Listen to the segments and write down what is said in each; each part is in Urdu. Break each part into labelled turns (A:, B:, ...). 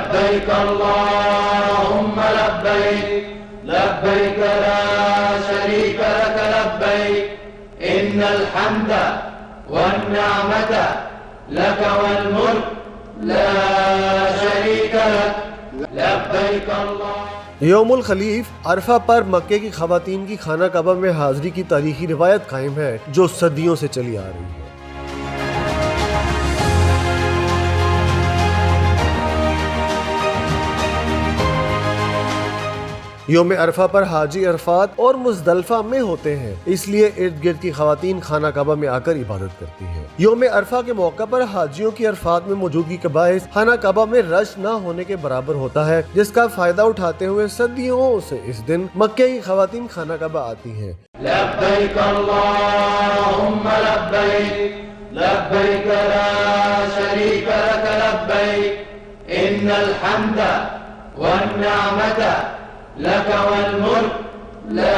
A: لبيك اللهم لبيك لبيك لا شريك لك لبيك إن الحمد والنعمة لك والملك لا شريك لك لبيك اللہ۔
B: یوم الخلیف عرفہ پر مکے کی خواتین کی خانہ کعبہ میں حاضری کی تاریخی روایت قائم ہے جو صدیوں سے چلی آ رہی ہے۔ یوم عرفہ پر حاجی عرفات اور مزدلفہ میں ہوتے ہیں، اس لیے ارد گرد کی خواتین خانہ کعبہ میں آ کر عبادت کرتی ہیں۔ یوم عرفہ کے موقع پر حاجیوں کی عرفات میں موجودگی کا باعث خانہ کعبہ میں رش نہ ہونے کے برابر ہوتا ہے، جس کا فائدہ اٹھاتے ہوئے صدیوں سے اس دن مکے کی خواتین خانہ کعبہ آتی ہیں۔
A: لبیک اللہم لبیک لبیک لا شریک لک لبیک ان الحمد والنعمت لک والملک لا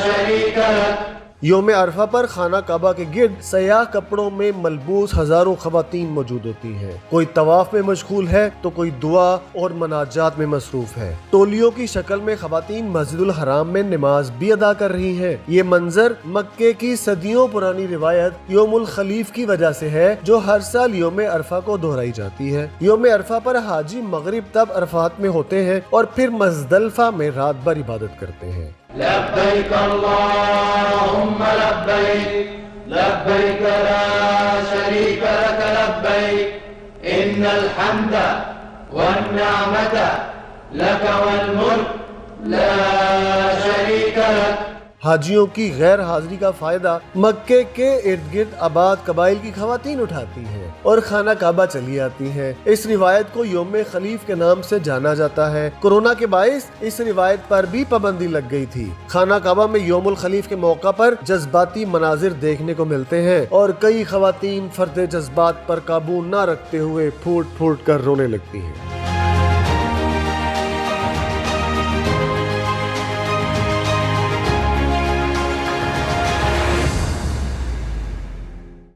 A: شریک لک۔
B: یوم عرفہ پر خانہ کعبہ کے گرد سیاہ کپڑوں میں ملبوس ہزاروں خواتین موجود ہوتی ہیں، کوئی طواف میں مشغول ہے تو کوئی دعا اور مناجات میں مصروف ہے۔ ٹولیوں کی شکل میں خواتین مسجد الحرام میں نماز بھی ادا کر رہی ہیں۔ یہ منظر مکے کی صدیوں پرانی روایت یوم الخلیف کی وجہ سے ہے جو ہر سال یوم عرفہ کو دہرائی جاتی ہے۔ یوم عرفہ پر حاجی مغرب تب عرفات میں ہوتے ہیں اور پھر مزدلفہ میں رات بھر عبادت کرتے ہیں۔
A: لبیک اللہم لبیک لبیک لا شریک لک لبیک ان الحمد والنعمت لک والملک لا شریک لک۔
B: حاجیوں کی غیر حاضری کا فائدہ مکے کے ارد گرد آباد قبائل کی خواتین اٹھاتی ہیں اور خانہ کعبہ چلی آتی ہیں۔ اس روایت کو یوم خلیف کے نام سے جانا جاتا ہے۔ کورونا کے باعث اس روایت پر بھی پابندی لگ گئی تھی۔ خانہ کعبہ میں یوم الخلیف کے موقع پر جذباتی مناظر دیکھنے کو ملتے ہیں اور کئی خواتین فرد جذبات پر قابو نہ رکھتے ہوئے پھوٹ پھوٹ کر رونے لگتی ہیں۔